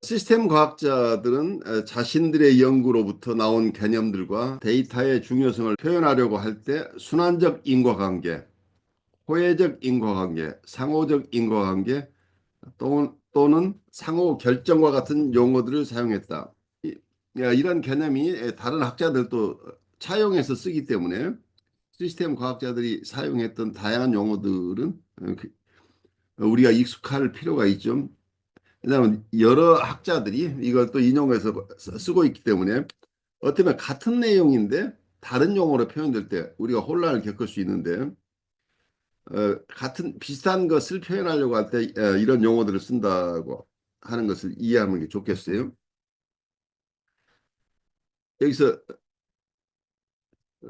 시스템 과학자들은 자신들의 연구로부터 나온 개념들과 데이터의 중요성을 표현하려고 할 때 순환적 인과관계, 호혜적 인과관계, 상호적 인과관계 또는 상호 결정과 같은 용어들을 사용했다. 이런 개념이 다른 학자들도 차용해서 쓰기 때문에 시스템 과학자들이 사용했던 다양한 용어들은 우리가 익숙할 필요가 있죠. 왜냐하면 여러 학자들이 이걸 또 인용해서 쓰고 있기 때문에 어쩌면 같은 내용인데 다른 용어로 표현될 때 우리가 혼란을 겪을 수 있는데 같은 비슷한 것을 표현하려고 할 때 이런 용어들을 쓴다고 하는 것을 이해하는 게 좋겠어요. 여기서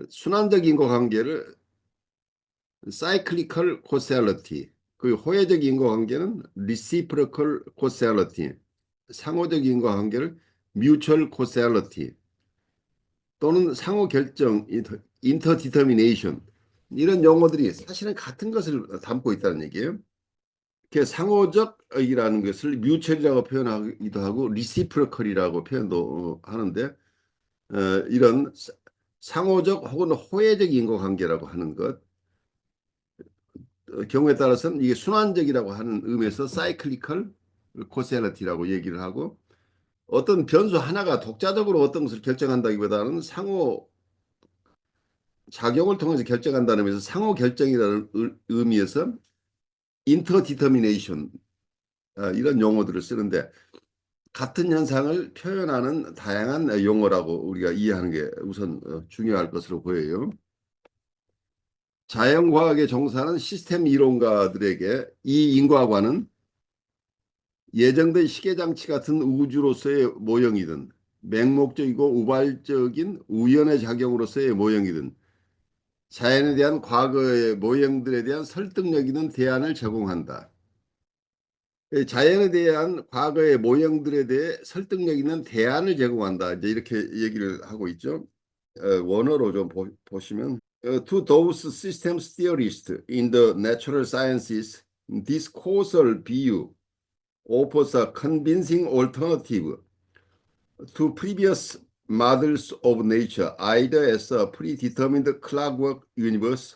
순환적 인과관계를 cyclical causality, 그 호혜적 인과관계는 reciprocal causality, 상호적 인과관계를 mutual causality 또는 상호 결정, interdetermination 이런 용어들이 사실은 같은 것을 담고 있다는 얘기예요. 그 상호적이라는 것을 뮤처리라고 표현하기도 하고 리시프로컬이라고 표현도 하는데 이런 상호적 혹은 호혜적 인과관계라고 하는 것 경우에 따라서는 이게 순환적이라고 하는 의미에서 사이클리컬 코셀러티라고 얘기를 하고 어떤 변수 하나가 독자적으로 어떤 것을 결정한다기보다는 상호 작용을 통해서 결정한다는 의미에서 상호 결정이라는 의미에서 인터디터미네이션 이런 용어들을 쓰는데 같은 현상을 표현하는 다양한 용어라고 우리가 이해하는 게 우선 중요할 것으로 보여요. 자연과학에 종사하는 시스템 이론가들에게 이 인과관은 예정된 시계장치 같은 우주로서의 모형이든 맹목적이고 우발적인 우연의 작용으로서의 모형이든 자연에 대한 과거의 모형들에 대한 설득력 있는 대안을 제공한다. 자연에 대한 과거의 모형들에 대해 설득력 있는 대안을 제공한다. 이제 이렇게 얘기를 하고 있죠. 원어로 좀 보시면 to those systems theorists in the natural sciences, this causal view offers a convincing alternative to previous models of nature, either as a predetermined clockwork universe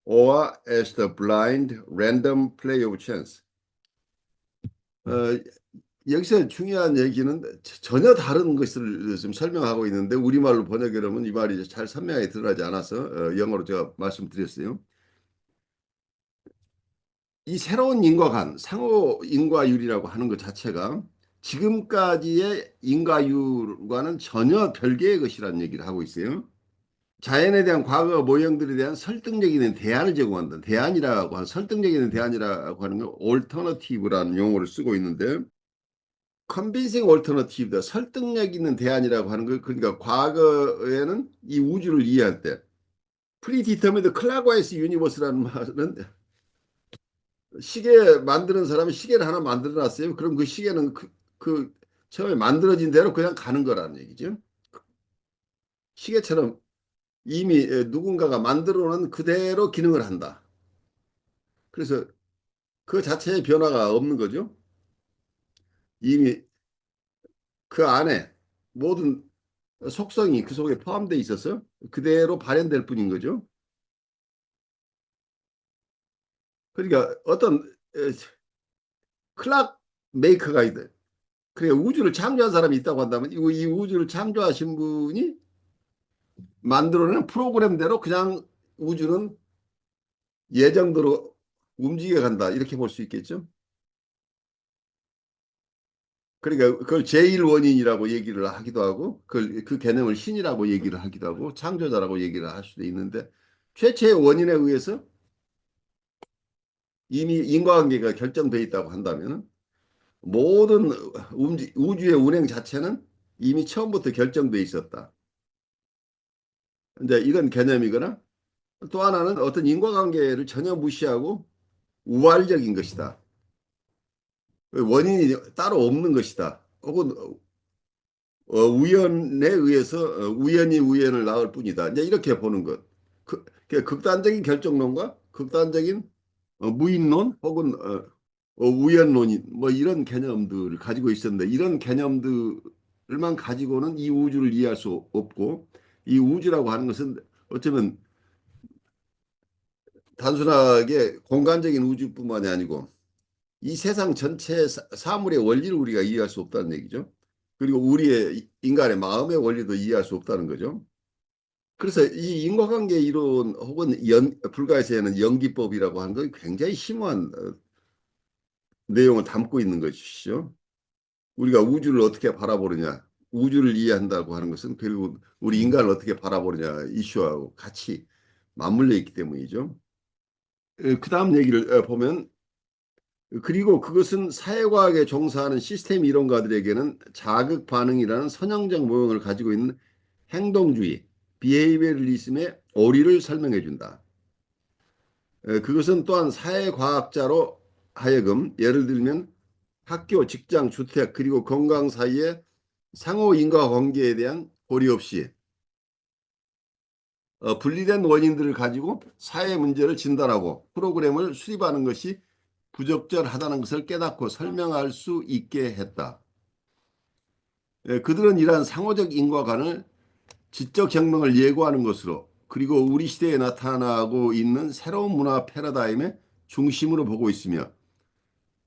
or as the blind random play of chance. 어, 여기서 중요한 얘기는 전혀 다른 것을 지금 설명하고 있는데 우리말로 번역하려면 이 말이 잘 선명하게 드러나지 않아서 영어로 제가 말씀드렸어요. 이 새로운 인과관, 상호 인과율이라고 하는 것 자체가 지금까지의 인과율과는 전혀 별개의 것이라는 얘기를 하고 있어요. 자연에 대한 과거 모형들에 대한 설득력 있는 대안을 제공한다. 대안이라고 하는 설득력 있는 대안이라고 하는 건 alternative라는 용어를 쓰고 있는데 컨빈싱 얼터너티브다. 설득력 있는 대안이라고 하는 거 그러니까 과거에는 이 우주를 이해할 때 프리디터미드 클락와이스 유니버스라는 말은 시계 만드는 사람이 시계를 하나 만들어 놨어요. 그럼 그 시계는 그 처음에 만들어진 대로 그냥 가는 거라는 얘기죠. 시계처럼 이미 누군가가 만들어 놓은 그대로 기능을 한다. 그래서 그 자체의 변화가 없는 거죠. 이미 그 안에 모든 속성이 그 속에 포함되어 있어서 그대로 발현될 뿐인 거죠. 그러니까 어떤 클락 메이커가 있다. 그래 우주를 창조한 사람이 있다고 한다면 이 우주를 창조하신 분이 만들어낸 프로그램대로 그냥 우주는 예정대로 움직여 간다. 이렇게 볼 수 있겠죠. 그러니까 그걸 제일 원인이라고 얘기를 하기도 하고 그 개념을 신이라고 얘기를 하기도 하고 창조자라고 얘기를 할 수도 있는데 최초의 원인에 의해서 이미 인과관계가 결정돼 있다고 한다면 모든 우주의 운행 자체는 이미 처음부터 결정돼 있었다. 이제 이런 개념이거나 또 하나는 어떤 인과관계를 전혀 무시하고 우발적인 것이다. 원인이 따로 없는 것이다. 혹은 우연에 의해서 우연히 우연을 낳을 뿐이다. 이제 이렇게 보는 것. 극단적인 결정론과 극단적인 무인론 혹은 우연론이 뭐 이런 개념들을 가지고 있었는데 이런 개념들만 가지고는 이 우주를 이해할 수 없고 이 우주라고 하는 것은 어쩌면 단순하게 공간적인 우주뿐만이 아니고 이 세상 전체 사물의 원리를 우리가 이해할 수 없다는 얘기죠. 그리고 우리의 인간의 마음의 원리도 이해할 수 없다는 거죠. 그래서 이 인과관계 이론 혹은 불가에서는 연기법이라고 하는 건 굉장히 심오한 내용을 담고 있는 것이죠. 우리가 우주를 어떻게 바라보느냐, 우주를 이해한다고 하는 것은 결국 우리 인간을 어떻게 바라보느냐 이슈하고 같이 맞물려 있기 때문이죠. 그 다음 얘기를 보면 그리고 그것은 사회과학에 종사하는 시스템 이론가들에게는 자극 반응이라는 선형적 모형을 가지고 있는 행동주의, 비헤이비어리즘의 오리를 설명해 준다. 그것은 또한 사회과학자로 하여금 예를 들면 학교, 직장, 주택, 그리고 건강 사이의 상호 인과관계에 대한 고려 없이 분리된 원인들을 가지고 사회 문제를 진단하고 프로그램을 수립하는 것이 부적절하다는 것을 깨닫고 설명할 수 있게 했다. 그들은 이러한 상호적 인과관을 지적 혁명을 예고하는 것으로 그리고 우리 시대에 나타나고 있는 새로운 문화 패러다임의 중심으로 보고 있으며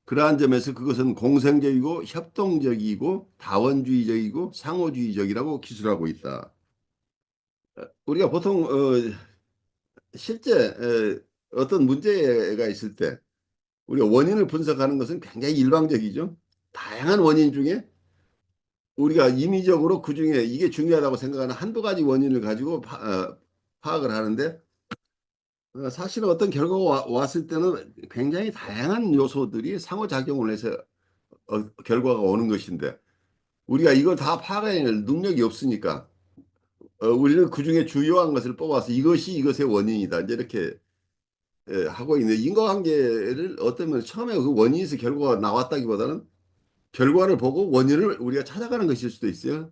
그러한 점에서 그것은 공생적이고 협동적이고 다원주의적이고 상호주의적이라고 기술하고 있다. 우리가 보통 실제 어떤 문제가 있을 때 우리가 원인을 분석하는 것은 굉장히 일방적이죠. 다양한 원인 중에 우리가 임의적으로 그중에 이게 중요하다고 생각하는 한두 가지 원인을 가지고 파악을 하는데 사실은 어떤 결과가 왔을 때는 굉장히 다양한 요소들이 상호작용을 해서 결과가 오는 것인데 우리가 이걸 다 파악해낼 능력이 없으니까 우리는 그중에 주요한 것을 뽑아서 이것이 이것의 원인이다. 이제 이렇게 하고 있는 인과관계를 어쩌면 처음에 그 원인에서 결과가 나왔다기보다는 결과를 보고 원인을 우리가 찾아가는 것일 수도 있어요.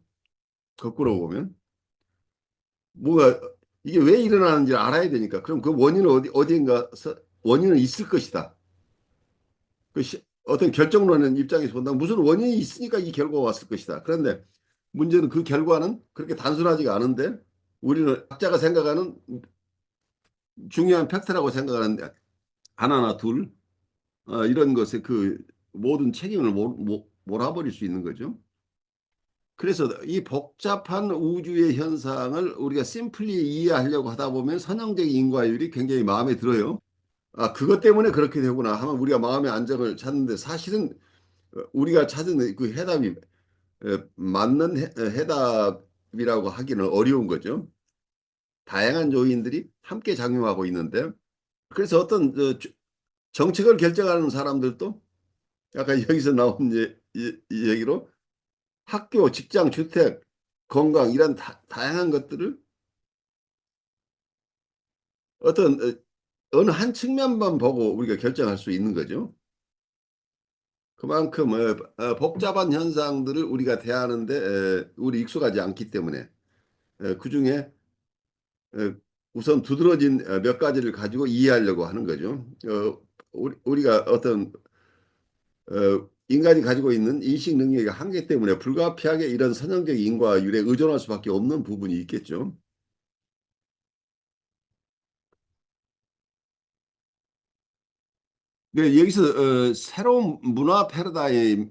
거꾸로 보면. 뭐가 이게 왜 일어나는지 알아야 되니까. 그럼 그 원인은 어디인가 원인은 있을 것이다. 어떤 결정론의 입장에서 본다면 무슨 원인이 있으니까 이 결과가 왔을 것이다. 그런데 문제는 그 결과는 그렇게 단순하지가 않은데 우리는 각자가 생각하는 중요한 팩트라고 생각하는 하나나 둘 이런 것에 그 모든 책임을 몰아버릴 수 있는 거죠. 그래서 이 복잡한 우주의 현상을 우리가 심플리 이해하려고 하다 보면 선형적 인과율이 굉장히 마음에 들어요. 아, 그것 때문에 그렇게 되구나 하면 우리가 마음의 안정을 찾는데 사실은 우리가 찾은 그 해답이 맞는 해답이라고 하기는 어려운 거죠. 다양한 요인들이 함께 작용하고 있는데 그래서 어떤 정책을 결정하는 사람들도 아까 여기서 나온 이 얘기로 학교, 직장, 주택, 건강 이런 다양한 것들을 어떤 어느 한 측면만 보고 우리가 결정할 수 있는 거죠. 그만큼 복잡한 현상들을 우리가 대하는데 우리 익숙하지 않기 때문에 그중에 우선 두드러진 몇 가지를 가지고 이해하려고 하는 거죠. 우리가 어떤 인간이 가지고 있는 인식 능력의 한계 때문에 불가피하게 이런 선형적 인과율에 의존할 수밖에 없는 부분이 있겠죠. 네, 여기서 새로운 문화 패러다임으로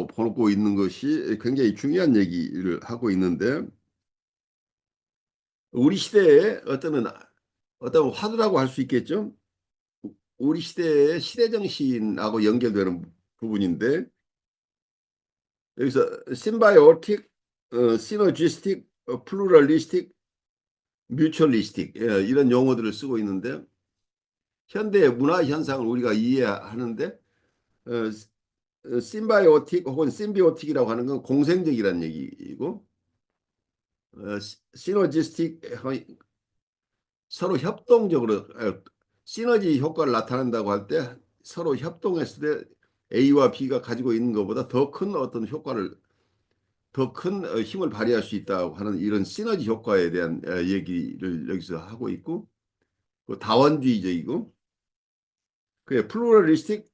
보고 있는 것이 굉장히 중요한 얘기를 하고 있는데 우리 시대에 어떤 화두라고 할 수 있겠죠. 우리 시대의 시대 정신하고 연결되는 부분인데 여기서 심바이오틱, 시너지스틱, 플루럴리스틱, 뮤추얼리스틱 이런 용어들을 쓰고 있는데 현대 문화 현상을 우리가 이해하는데 심바이오틱 혹은 심비오틱이라고 하는 건 공생적이라는 얘기이고 시너지스틱 서로 협동적으로 시너지 효과를 나타낸다고 할 때 서로 협동했을 때 A와 B가 가지고 있는 것보다 더 큰 어떤 효과를 더 큰 힘을 발휘할 수 있다고 하는 이런 시너지 효과에 대한 얘기를 여기서 하고 있고 다원주의적이고 그게 플루럴리스틱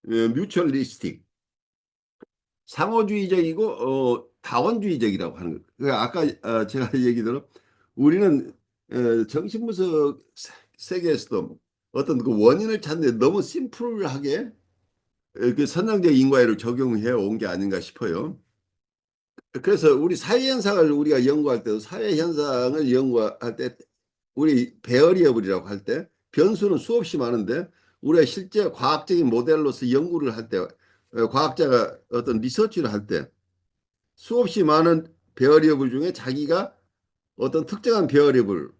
뮤추얼리스틱, 상호주의적이고 다원주의적이라고 하는 거. 그 아까 제가 얘기대로 우리는 정신분석 세계에서도 어떤 그 원인을 찾는데 너무 심플하게 그 선형적 인과율을 적용해 온 게 아닌가 싶어요. 그래서 우리 사회 현상을 우리가 연구할 때도 사회 현상을 연구할 때 우리 베어리어블이라고 할 때 변수는 수없이 많은데 우리가 실제 과학적인 모델로서 연구를 할 때 과학자가 어떤 리서치를 할 때 수없이 많은 베어리어블 중에 자기가 어떤 특정한 베어리어블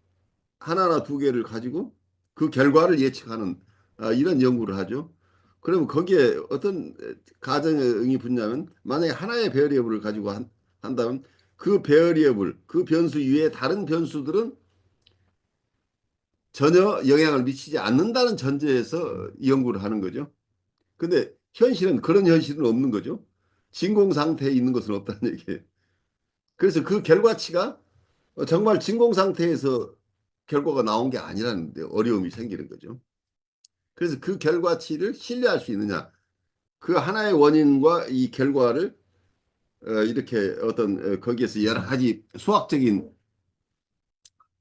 하나나 두 개를 가지고 그 결과를 예측하는 이런 연구를 하죠. 그러면 거기에 어떤 가정이 붙냐면 만약에 하나의 베어리어블을 가지고 한다면 그 베어리어블, 그 변수 이외에 다른 변수들은 전혀 영향을 미치지 않는다는 전제에서 연구를 하는 거죠. 근데 현실은 그런 현실은 없는 거죠. 진공 상태에 있는 것은 없다는 얘기예요. 그래서 그 결과치가 정말 진공 상태에서 결과가 나온 게 아니라는 데 어려움이 생기는 거죠. 그래서 그 결과치를 신뢰할 수 있느냐. 그 하나의 원인과 이 결과를 이렇게 어떤 거기에서 여러 가지 수학적인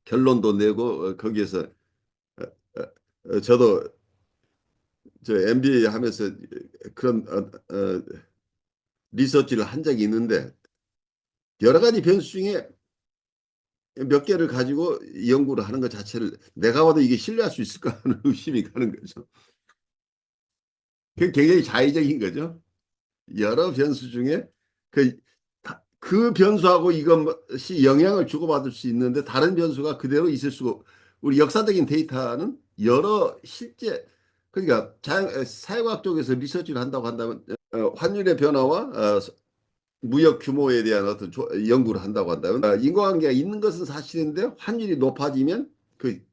결론도 내고 거기에서 어, 저도 저 MBA 하면서 그런 리서치를 한 적이 있는데 여러 가지 변수 중에 몇 개를 가지고 연구를 하는 것 자체를 내가 봐도 이게 신뢰할 수 있을까 하는 의심이 가는 거죠. 그게 굉장히 자의적인 거죠. 여러 변수 중에 그, 그 변수하고 이것이 영향을 주고받을 수 있는데 다른 변수가 그대로 있을 수가 우리 역사적인 데이터는 여러 실제 그러니까 사회과학 쪽에서 리서치를 한다고 한다면 환율의 변화와 무역 규모에 대한 어떤 연구를 한다고 한다면 인과관계가 있는 것은 사실인데 환율이 높아지면 그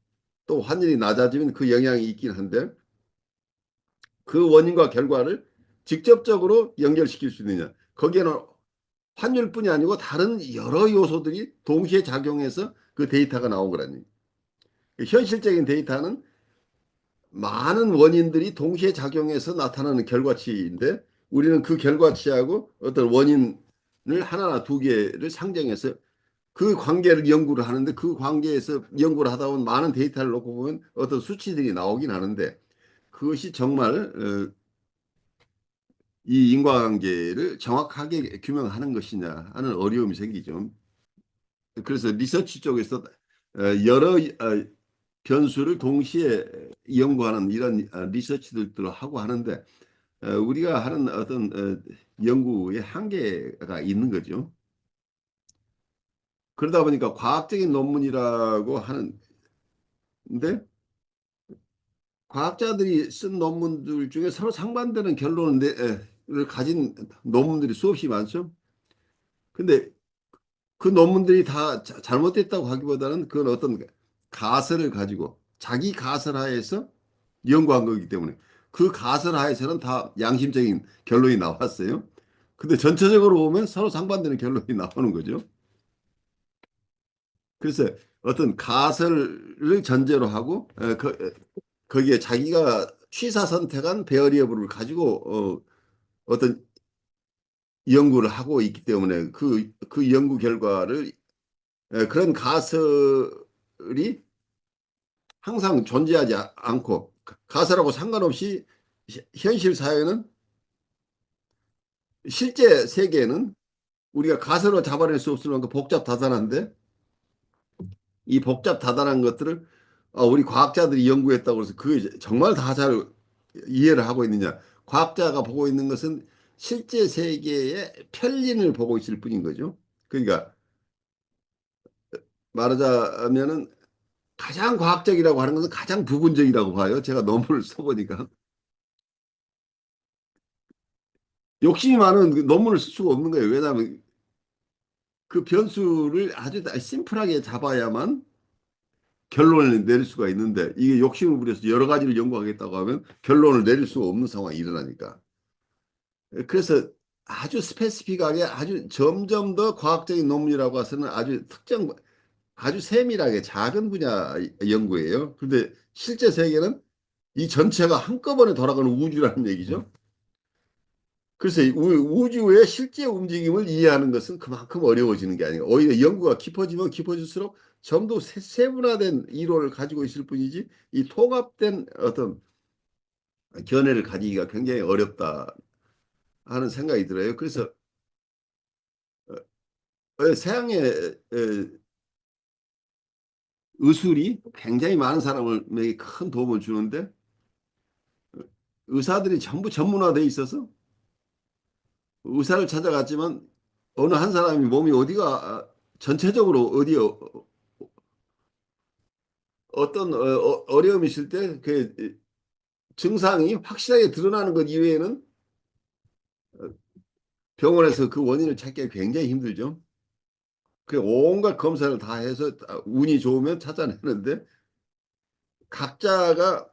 또 환율이 낮아지면 그 영향이 있긴 한데 그 원인과 결과를 직접적으로 연결시킬 수 있느냐. 거기에는 환율뿐이 아니고 다른 여러 요소들이 동시에 작용해서 그 데이터가 나온 거라니. 현실적인 데이터는 많은 원인들이 동시에 작용해서 나타나는 결과치인데 우리는 그 결과치하고 어떤 원인을 하나나 두 개를 상정해서 그 관계를 연구를 하는데 그 관계에서 연구를 하다 보면 많은 데이터를 놓고 보면 어떤 수치들이 나오긴 하는데 그것이 정말 이 인과관계를 정확하게 규명하는 것이냐 하는 어려움이 생기죠. 그래서 리서치 쪽에서 여러 변수를 동시에 연구하는 이런 리서치들도 하고 하는데 우리가 하는 어떤 연구의 한계가 있는 거죠. 그러다 보니까 과학적인 논문이라고 하는데 과학자들이 쓴 논문들 중에 서로 상반되는 결론을 가진 논문들이 수없이 많죠. 근데 그 논문들이 다 잘못됐다고 하기보다는 그건 어떤 가설을 가지고 자기 가설하에서 연구한 거기 때문에 그 가설하에서는 다 양심적인 결론이 나왔어요. 근데 전체적으로 보면 서로 상반되는 결론이 나오는 거죠. 그래서 어떤 가설을 전제로 하고 거기에 자기가 취사 선택한 베어리어블을 가지고 어떤 연구를 하고 있기 때문에 그 연구 결과를 그런 가설이 항상 존재하지 않고 가설하고 상관없이 현실 사회는 실제 세계는 우리가 가설로 잡아낼 수 없을 만큼 복잡다단한데 이 복잡다단한 것들을 우리 과학자들이 연구했다고 해서 그게 정말 다 잘 이해를 하고 있느냐. 과학자가 보고 있는 것은 실제 세계의 편린을 보고 있을 뿐인 거죠. 그러니까 말하자면은 가장 과학적이라고 하는 것은 가장 부분적이라고 봐요. 제가 논문을 써보니까. 욕심이 많은 그 논문을 쓸 수가 없는 거예요. 왜냐하면 그 변수를 아주 심플하게 잡아야만 결론을 내릴 수가 있는데 이게 욕심을 부려서 여러 가지를 연구하겠다고 하면 결론을 내릴 수가 없는 상황이 일어나니까. 그래서 아주 스페시픽하게 아주 점점 더 과학적인 논문이라고 해서는 아주 특정 아주 세밀하게 작은 분야 연구예요. 그런데 실제 세계는 이 전체가 한꺼번에 돌아가는 우주라는 얘기죠. 그래서 이 우주의 실제 움직임을 이해하는 것은 그만큼 어려워지는 게 아니에요. 오히려 연구가 깊어지면 깊어질수록 좀 더 세분화된 이론을 가지고 있을 뿐이지 이 통합된 어떤 견해를 가지기가 굉장히 어렵다 하는 생각이 들어요. 그래서 서양의 의술이 굉장히 많은 사람에게 큰 도움을 주는데 의사들이 전부 전문화돼 있어서 의사를 찾아갔지만 어느 한 사람이 몸이 어디가 전체적으로 어디 어떤 어려움이 있을 때 그 증상이 확실하게 드러나는 것 이외에는 병원에서 그 원인을 찾기가 굉장히 힘들죠. 그 온갖 검사를 다 해서 운이 좋으면 찾아내는데 각자가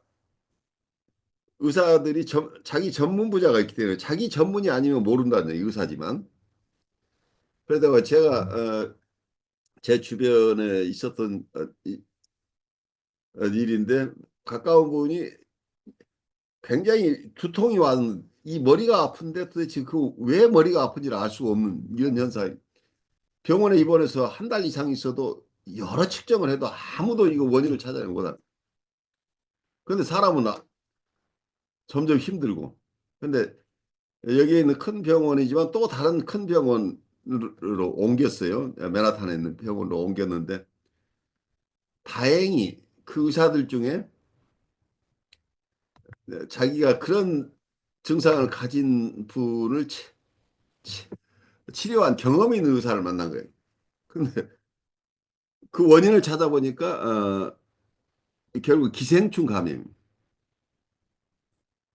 의사들이 자기 전문 분야가 있기 때문에 자기 전문이 아니면 모른다는 얘기, 의사지만. 그러다가 제가 제 주변에 있었던 일인데 가까운 분이 굉장히 두통이 왔는 이 머리가 아픈데 도대체 그 왜 머리가 아픈지를 알 수가 없는 이런 현상. 병원에 입원해서 한 달 이상 있어도 여러 측정을 해도 아무도 이거 원인을 찾아내는 거다. 그런데 사람은 점점 힘들고. 근데 여기에 있는 큰 병원이지만 또 다른 큰 병원으로 옮겼어요. 맨하탄에 있는 병원으로 옮겼는데 다행히 그 의사들 중에 자기가 그런 증상을 가진 분을 치- 치료한 경험이 있는 의사를 만난 거예요. 근데 그 원인을 찾아보니까 결국 기생충 감염.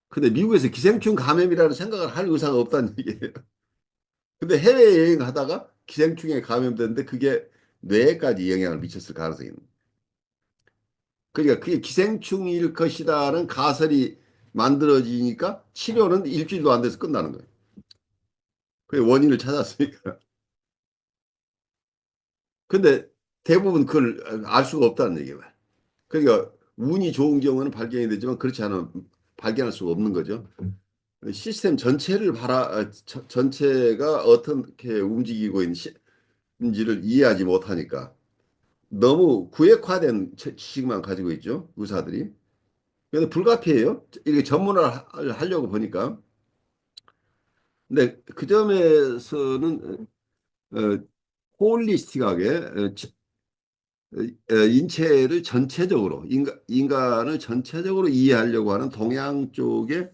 근데 미국에서 기생충 감염이라는 생각을 할 의사가 없다는 얘기예요. 근데 해외여행 하다가 기생충에 감염됐는데 그게 뇌에까지 영향을 미쳤을 가능성이 있는 거예요. 그러니까 그게 기생충일 것이라는 가설이 만들어지니까 치료는 일주일도 안 돼서 끝나는 거예요. 그 원인을 찾았으니까. 근데 대부분 그걸 알 수가 없다는 얘기예요. 그러니까 운이 좋은 경우는 발견이 되지만 그렇지 않으면 발견할 수가 없는 거죠. 시스템 전체를 전체가 어떻게 움직이고 있는지를 이해하지 못하니까 너무 구획화된 지식만 가지고 있죠, 의사들이. 그래서 불가피해요. 이게 전문화를 하려고 보니까. 근데 그 점에서는 어, 홀리스틱하게 인체를 전체적으로 인간을 전체적으로 이해하려고 하는 동양 쪽의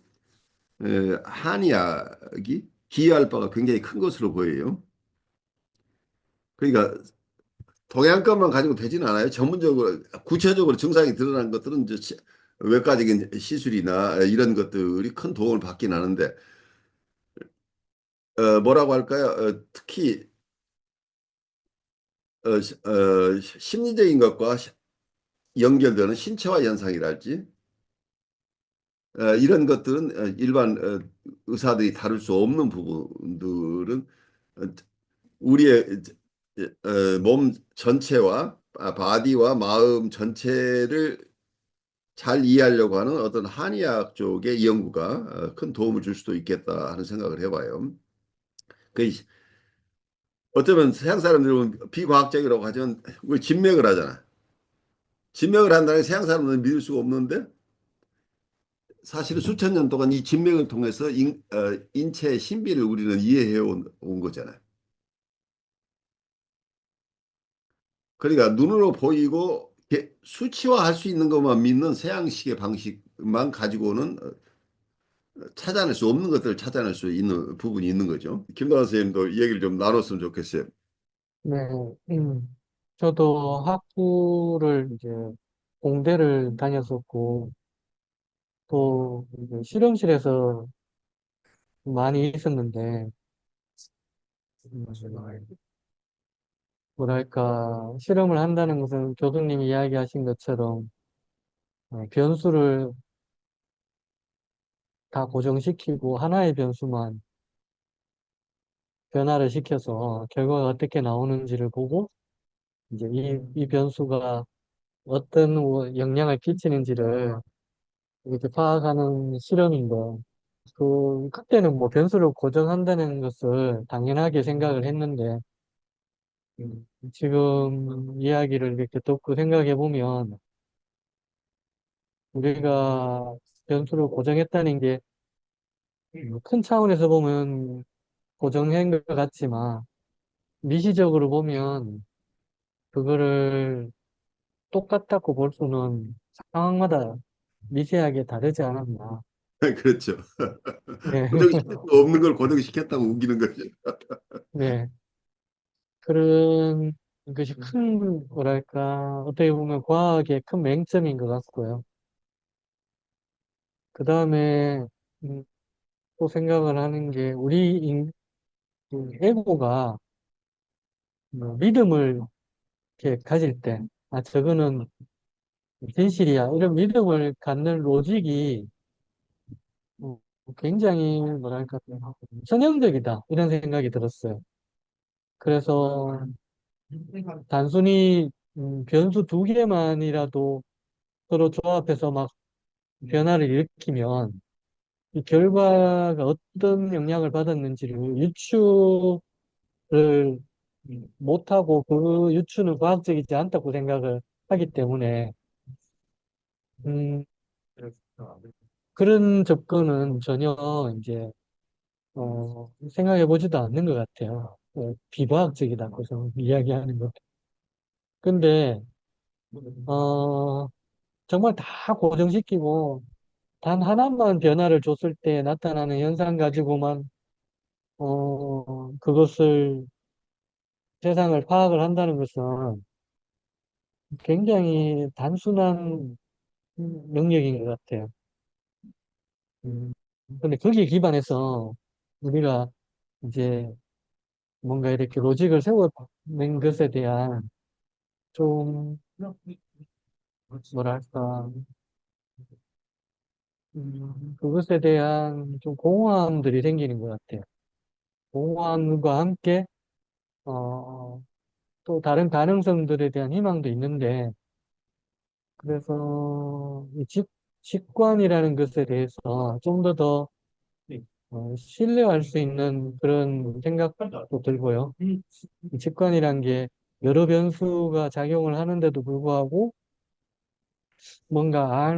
한의학이 기여할 바가 굉장히 큰 것으로 보여요. 그러니까 동양 것만 가지고 되지는 않아요. 전문적으로 구체적으로 증상이 드러난 것들은 이제 외과적인 시술이나 이런 것들이 큰 도움을 받긴 하는데 뭐라고 할까요? 특히 심리적인 것과 연결되는 신체화 현상이랄지 이런 것들은 일반 의사들이 다룰 수 없는 부분들은 어, 우리의 몸 전체와 바디와 마음 전체를 잘 이해하려고 하는 어떤 한의학 쪽의 연구가 큰 도움을 줄 수도 있겠다 하는 생각을 해봐요. 그 어쩌면 서양 사람들은 비과학적이라고 하지만 우리 진맥을 하잖아. 진맥을 한다는 게 서양 사람들은 믿을 수가 없는데 사실은 수천 년 동안 이 진맥을 통해서 인체의 신비를 우리는 이해해 온 거잖아요. 그러니까 눈으로 보이고 수치화할 수 있는 것만 믿는 서양식의 방식만 가지고는 찾아낼 수 없는 것들을 찾아낼 수 있는 부분이 있는 거죠. 김도환 선생님도 이 얘기를 좀 나눴으면 좋겠어요. 네, 저도 학부를 이제 공대를 다녔었고, 또 이제 실험실에서 많이 있었는데, 뭐랄까, 실험을 한다는 것은 교수님이 이야기하신 것처럼 변수를 다 고정시키고 하나의 변수만 변화를 시켜서 결과가 어떻게 나오는지를 보고, 이제 이 변수가 어떤 영향을 끼치는지를 이렇게 파악하는 실험인데, 그때는 뭐 변수를 고정한다는 것을 당연하게 생각을 했는데, 지금 이야기를 이렇게 듣고 생각해 보면, 우리가 변수를 고정했다는 게 큰 차원에서 보면 고정한 것 같지만, 미시적으로 보면 그거를 똑같다고 볼 수는 상황마다 미세하게 다르지 않았나. 그렇죠. 네, 고정시킬 수 없는 걸 고정시켰다고 우기는 거죠. 네. 그런 것이 큰, 뭐랄까, 어떻게 보면 과학의 큰 맹점인 것 같고요. 그 다음에, 또 생각을 하는 게, 그 에고가 뭐 믿음을 이렇게 가질 때, 아, 저거는 진실이야. 이런 믿음을 갖는 로직이 어, 굉장히, 뭐랄까, 전형적이다. 이런 생각이 들었어요. 그래서 단순히 변수 두 개만이라도 서로 조합해서 막 변화를 일으키면 이 결과가 어떤 영향을 받았는지를 유추를 못하고 그 유추는 과학적이지 않다고 생각을 하기 때문에 음, 그런 접근은 전혀 이제 생각해 보지도 않는 것 같아요. 비과학적이다고 좀 이야기하는 것. 근데 어, 정말 다 고정시키고 단 하나만 변화를 줬을 때 나타나는 현상 가지고만 그것을 세상을 파악을 한다는 것은 굉장히 단순한 능력인 것 같아요. 음, 근데 거기에 기반해서 우리가 이제 뭔가 이렇게 로직을 세워낸 것에 대한 좀, 뭐랄까, 그것에 대한 좀 공허함들이 생기는 것 같아요. 공허함과 함께, 어, 또 다른 가능성들에 대한 희망도 있는데, 그래서 이 직관이라는 것에 대해서 좀 더 신뢰할 수 있는 그런 생각도 들고요. 이 직관이란 게 여러 변수가 작용을 하는데도 불구하고 뭔가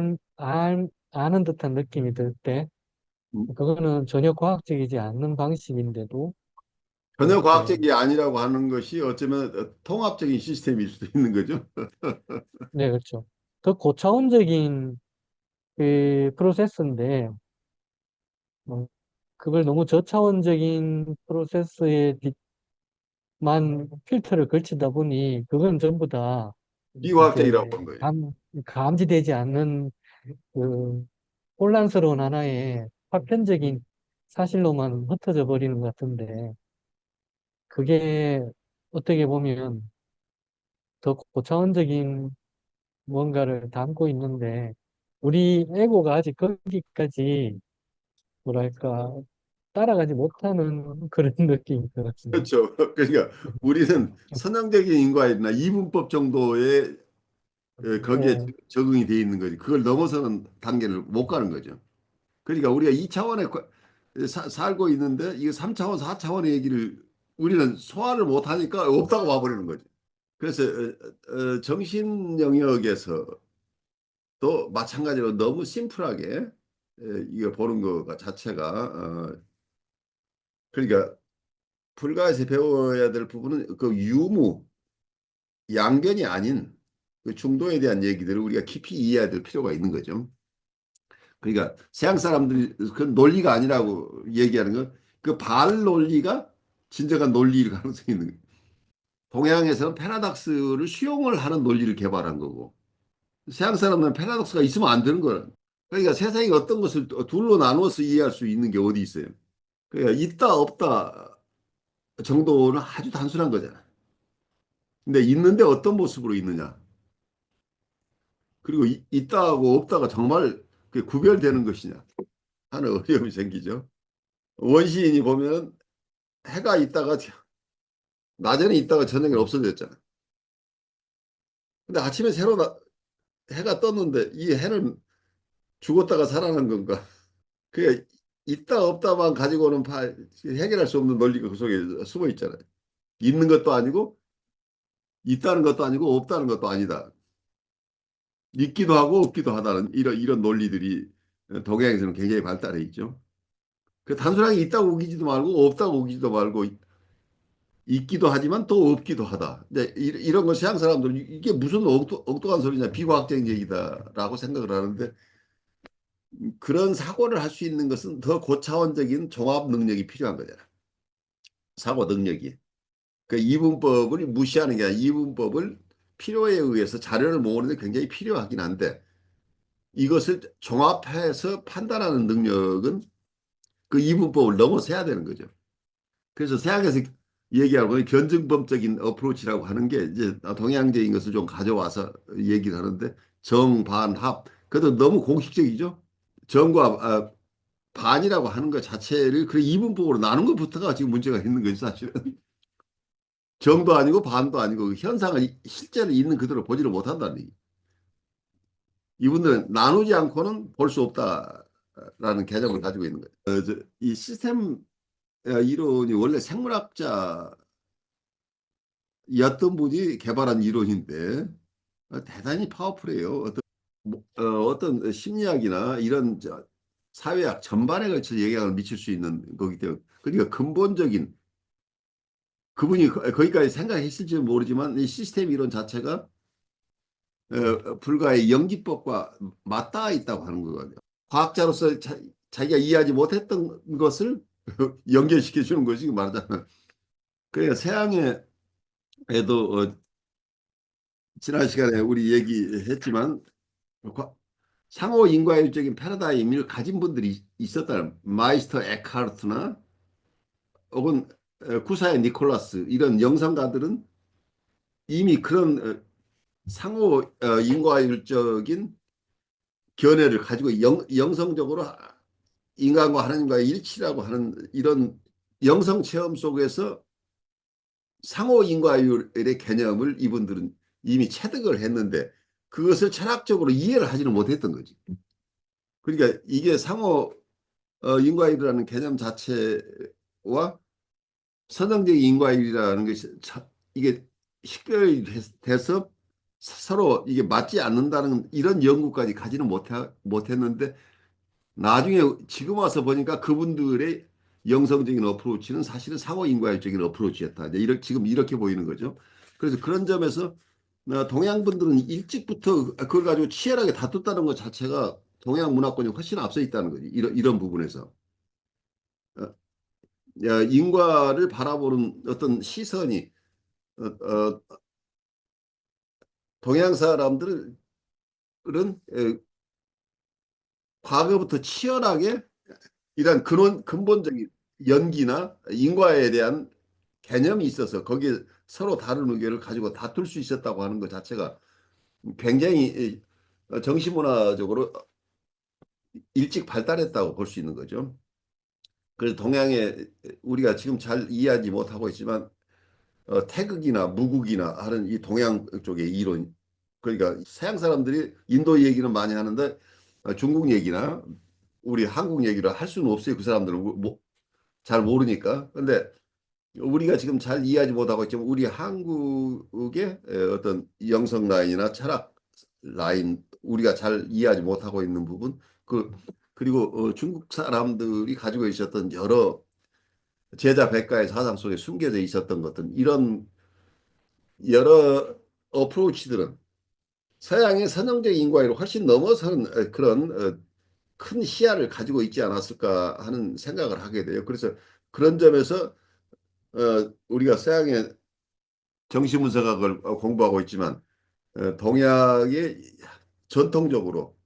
아는 듯한 느낌이 들 때, 음, 그거는 전혀 과학적이지 않는 방식인데도 전혀 이렇게, 과학적이 아니라고 하는 것이 어쩌면 통합적인 시스템일 수도 있는 거죠. 네, 그렇죠. 더 고차원적인 그 프로세스인데, 뭐, 그걸 너무 저차원적인 프로세스에만 필터를 걸치다 보니, 그건 전부 다 비과학적이라고 이제 하는 거예요. 감지되지 않는 그 혼란스러운 하나의 파편적인 사실로만 흩어져 버리는 것 같은데, 그게 어떻게 보면 더 고차원적인 뭔가를 담고 있는데, 우리 에고가 아직 거기까지, 뭐랄까, 따라가지 못하는 그런 느낌이 들었습니다. 그렇죠. 그러니까 우리는 선형적인 인과이나 이분법 정도의 거기에 예, 적응이 돼 있는 거지. 그걸 넘어서는 단계를 못 가는 거죠. 그러니까 우리가 2차원에 살고 있는데 이거 3차원, 4차원의 얘기를 우리는 소화를 못 하니까 없다고 와버리는 거죠. 그래서 정신 영역에서도 마찬가지로 너무 심플하게 이거 보는 거 자체가 그러니까 불가에서 배워야 될 부분은 그 유무, 양변이 아닌 그 중도에 대한 얘기들을 우리가 깊이 이해해야 될 필요가 있는 거죠. 그러니까 서양 사람들이 그 논리가 아니라고 얘기하는 건 그 발 논리가 진정한 논리일 가능성이 있는 거예요. 동양에서는 패러닥스를 수용을 하는 논리를 개발한 거고 서양 사람은 패러독스가 있으면 안 되는 거야. 그러니까 세상에 어떤 것을 둘로 나누어서 이해할 수 있는 게 어디 있어요. 그러니까 있다 없다 정도는 아주 단순한 거잖아. 근데 있는데 어떤 모습으로 있느냐. 그리고 있다하고 없다가 정말 구별되는 것이냐 하는 어려움이 생기죠. 원시인이 보면 해가 있다가 낮에는 있다가 저녁에 없어졌잖아. 근데 아침에 새로 해가 떴는데 이 해는 죽었다가 살아난 건가? 그게 있다 없다만 가지고는 해결할 수 없는 논리가 그 속에 숨어 있잖아요. 있는 것도 아니고 있다는 것도 아니고 없다는 것도 아니다. 있기도 하고 없기도 하다는 이런 논리들이 동양에서는 굉장히 발달해 있죠. 그 단순하게 있다고 우기지도 말고 없다고 우기지도 말고 있기도 하지만 또 없기도 하다. 이제 이런 걸 서양 사람들은 이게 무슨 엉뚱한 소리냐, 비과학적인 얘기다라고 생각을 하는데 그런 사고를 할 수 있는 것은 더 고차원적인 종합 능력이 필요한 거잖아. 사고 능력이. 그 이분법을 무시하는 게 아니라 이분법을 필요에 의해서 자료를 모으는 데 굉장히 필요하긴 한데 이것을 종합해서 판단하는 능력은 그 이분법을 넘어서야 되는 거죠. 그래서 서양에서 얘기하고 변증법적인 어프로치라고 하는 게 이제 동양적인 것을 좀 가져와서 얘기를 하는데 정, 반, 합. 그것도 너무 공식적이죠. 정과 반이라고 하는 것 자체를 그 이분법으로 나눈 것부터가 지금 문제가 있는 거죠, 사실은. 정도 아니고 반도 아니고 그 현상을 실제로 있는 그대로 보지를 못한다는 얘기. 이분들은 나누지 않고는 볼 수 없다라는 개념을 가지고 있는 거예요. 이 시스템 이론이 원래 생물학자였던 분이 개발한 이론인데 대단히 파워풀해요. 어떤 심리학이나 이런 사회학 전반에 걸쳐 영향을 미칠 수 있는 거기 때문에 그러니까 근본적인 그분이 거기까지 생각했을지 모르지만 이 시스템 이론 자체가 불가의 연기법과 맞닿아 있다고 하는 거거든요. 과학자로서 자기가 이해하지 못했던 것을 연결시켜 주는 것이 말하자면. 그러니까 서양에도 지난 시간에 우리 얘기했지만 상호 인과율적인 패러다임을 가진 분들이 있었다. 마이스터 에크하르트나 혹은 구사의 니콜라스 이런 영상가들은 이미 그런 상호 인과율적인 견해를 가지고 영성적으로 인간과 하나님과의 일치라고 하는 이런 영성 체험 속에서 상호 인과율의 개념을 이분들은 이미 체득을 했는데 그것을 철학적으로 이해를 하지는 못했던 거지. 그러니까 이게 상호 인과율이라는 개념 자체와 선형적인 인과율이라는 것이 이게 식별이 돼서 서로 이게 맞지 않는다는 이런 연구까지 가지는 못했는데 나중에 지금 와서 보니까 그분들의 영성적인 어프로치는 사실은 상호인과율적인 어프로치였다. 이제 지금 이렇게 보이는 거죠. 그래서 그런 점에서 동양 분들은 일찍부터 그걸 가지고 치열하게 다퉜다는 것 자체가 동양 문화권이 훨씬 앞서 있다는 거지. 이런 부분에서. 인과를 바라보는 어떤 시선이 어, 어, 동양 사람들은 과거부터 치열하게 이런 근본적인 연기나 인과에 대한 개념이 있어서 거기에 서로 다른 의견을 가지고 다툴 수 있었다고 하는 것 자체가 굉장히 정신문화적으로 일찍 발달했다고 볼 수 있는 거죠. 그래서 동양에 우리가 지금 잘 이해하지 못하고 있지만 태극이나 무국이나 하는 이 동양 쪽의 이론 그러니까 서양 사람들이 인도 얘기는 많이 하는데 중국 얘기나 우리 한국 얘기를 할 수는 없어요. 그 사람들은 잘 모르니까. 근데 우리가 지금 잘 이해하지 못하고 있지만 우리 한국의 어떤 영성 라인이나 철학 라인 우리가 잘 이해하지 못하고 있는 부분 그리고 중국 사람들이 가지고 있었던 여러 제자 백가의 사상 속에 숨겨져 있었던 것들 이런 여러 어프로치들은 서양의 선형적 인과를 훨씬 넘어서는 그런 큰 시야를 가지고 있지 않았을까 하는 생각을 하게 돼요. 그래서 그런 점에서 우리가 서양의 정신분석학을 공부하고 있지만 동양의 전통적으로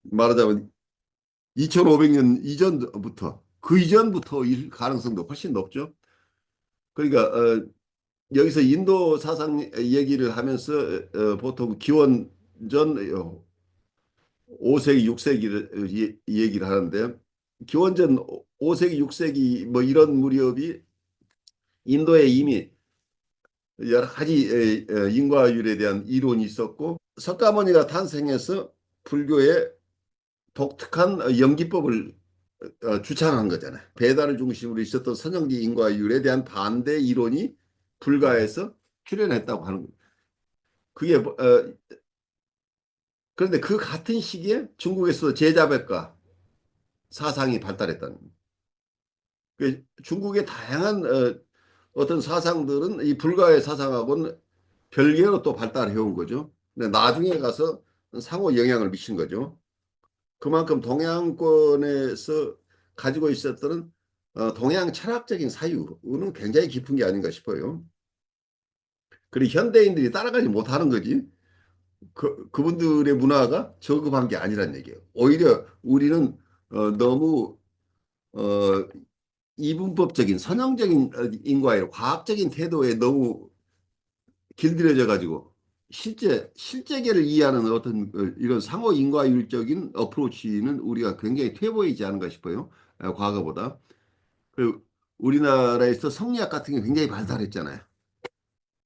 말하자면 2500년 이전부터 그 이전부터 일 가능성도 훨씬 높죠. 그러니까 여기서 인도 사상 얘기를 하면서 보통 기원전 5세기, 6세기를 얘기를 하는데 기원전 5세기, 6세기 뭐 이런 무렵이 인도에 이미 여러 가지 인과율에 대한 이론이 있었고 석가모니가 탄생해서 불교의 독특한 연기법을 주창한 거잖아요. 배달을 중심으로 있었던 선형제 인과율에 대한 반대 이론이 불가해서 출현했다고 하는 거예요. 그게 그런데 그 같은 시기에 중국에서 제자백과 사상이 발달했다는 거예요. 중국의 다양한 어떤 사상들은 이 불가의 사상하고는 별개로 또 발달해 온 거죠. 근데 나중에 가서 상호 영향을 미친 거죠. 그만큼 동양권에서 가지고 있었던 동양 철학적인 사유는 굉장히 깊은 게 아닌가 싶어요. 그리고 현대인들이 따라가지 못하는 거지. 그분들의 문화가 저급한 게 아니란 얘기예요. 오히려 우리는 너무 어, 이분법적인 선형적인 인과의 과학적인 태도에 너무 길들여져 가지고 실제계를 이해하는 어떤 이런 상호 인과율적인 어프로치는 우리가 굉장히 퇴보이지 않은가 싶어요. 과거보다. 그리고 우리나라에서 성리학 같은 게 굉장히 발달했잖아요.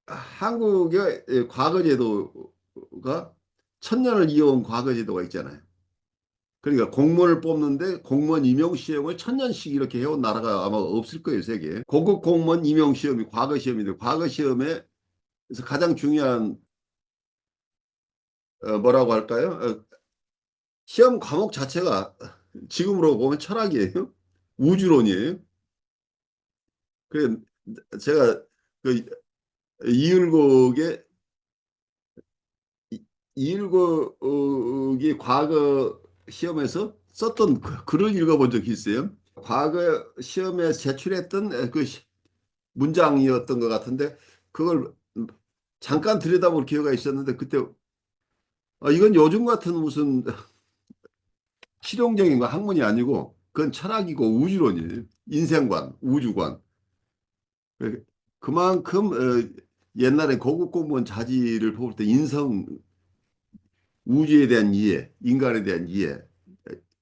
한국의 과거 제도가 천년을 이어온 과거 제도가 있잖아요. 그러니까 공무원을 뽑는데 공무원 임용 시험을 천년씩 이렇게 해온 나라가 아마 없을 거예요, 세계에. 고급 공무원 임용 시험이 과거 시험인데 과거 시험에서 가장 중요한 뭐라고 할까요? 시험 과목 자체가 지금으로 보면 철학이에요. 우주론이에요. 그 제가 그 이율곡의 이율곡이 과거 시험에서 썼던 글을 읽어본 적이 있어요. 과거 시험에 제출했던 그 문장이었던 것 같은데 그걸 잠깐 들여다볼 기회가 있었는데 그때 이건 요즘 같은 무슨 실용적인 거 학문이 아니고 그건 철학이고 우주론이에요. 인생관, 우주관. 그- 그만큼 옛날에 고급 공무원 자질을 뽑을 때 인성, 우주에 대한 이해, 인간에 대한 이해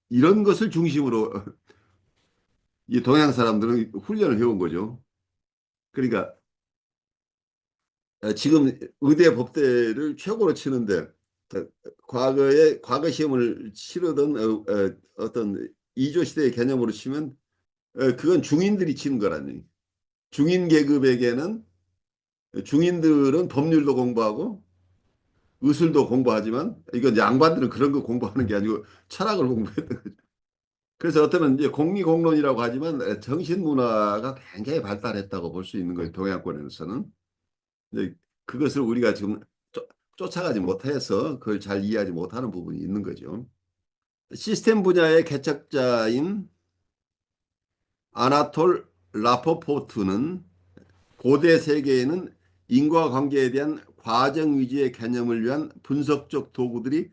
이런 것을 중심으로 이 동양 사람들은 훈련을 해온 거죠. 그러니까 지금 의대 법대를 최고로 치는데 과거에 과거 시험을 치르던 어떤 이조 시대의 개념으로 치면 그건 중인들이 치는 거라니. 중인 계급에게는 중인들은 법률도 공부하고 의술도 공부하지만 이건 양반들은 그런 거 공부하는 게 아니고 철학을 공부했던 거죠. 그래서 어쩌면 이제 공리공론이라고 하지만 정신 문화가 굉장히 발달했다고 볼 수 있는 거예요. 동양권에서는. 이제 그것을 우리가 지금 쫓아가지 못해서 그걸 잘 이해하지 못하는 부분이 있는 거죠. 시스템 분야의 개척자인 아나톨 라포포트는 고대 세계에는 인과관계에 대한 과정 위주의 개념을 위한 분석적 도구들이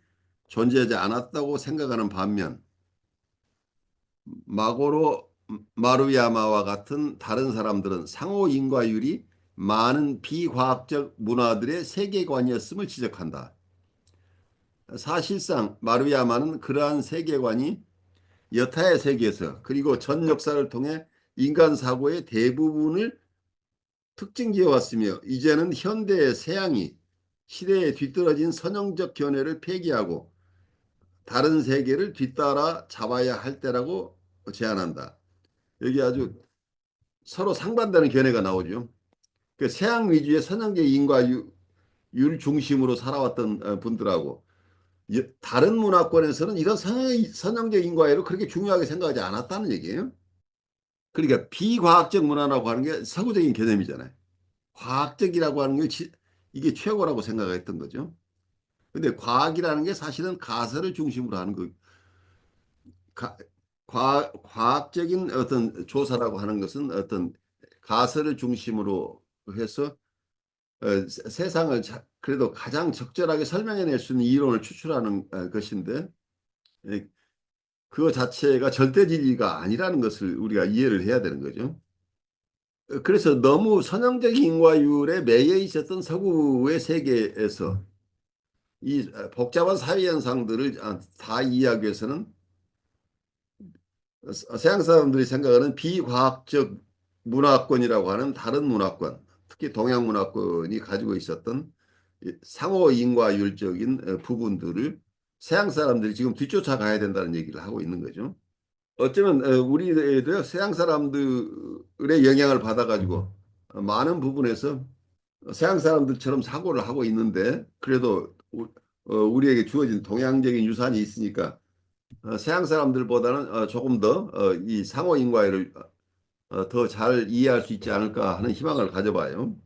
존재하지 않았다고 생각하는 반면 마고로 마루야마와 같은 다른 사람들은 상호 인과율이 많은 비과학적 문화들의 세계관이었음을 지적한다. 사실상 마루야마는 그러한 세계관이 여타의 세계에서 그리고 전 역사를 통해 인간 사고의 대부분을 특징지어 왔으며 이제는 현대의 서양이 시대에 뒤떨어진 선형적 견해를 폐기하고 다른 세계를 뒤따라 잡아야 할 때라고 제안한다. 여기 아주 서로 상반되는 견해가 나오죠. 그 서양 위주의 선형적 인과율 중심으로 살아왔던 분들하고 다른 문화권에서는 이런 선형적 인과율을 그렇게 중요하게 생각하지 않았다는 얘기예요. 그러니까 비과학적 문화라고 하는 게 서구적인 개념이잖아요. 과학적이라고 하는 게 이게 최고라고 생각했던 거죠. 근데 과학이라는 게 사실은 가설을 중심으로 하는 거, 가, 과학적인 어떤 조사라고 하는 것은 어떤 가설을 중심으로 해서 세상을 그래도 가장 적절하게 설명해낼 수 있는 이론을 추출하는 것인데 에, 그거 자체가 절대 진리가 아니라는 것을 우리가 이해를 해야 되는 거죠. 그래서 너무 선형적인 인과율에 매여 있었던 서구의 세계에서 이 복잡한 사회 현상들을 다 이해하기 위해서는 서양 사람들이 생각하는 비과학적 문화권이라고 하는 다른 문화권, 특히 동양 문화권이 가지고 있었던 상호 인과율적인 부분들을 서양 사람들이 지금 뒤쫓아 가야 된다는 얘기를 하고 있는 거죠. 어쩌면 우리도요 서양 사람들의 영향을 받아가지고 많은 부분에서 서양 사람들처럼 사고를 하고 있는데 그래도 우리에게 주어진 동양적인 유산이 있으니까 서양 사람들보다는 조금 더 이 상호 인과를 더 잘 이해할 수 있지 않을까 하는 희망을 가져봐요.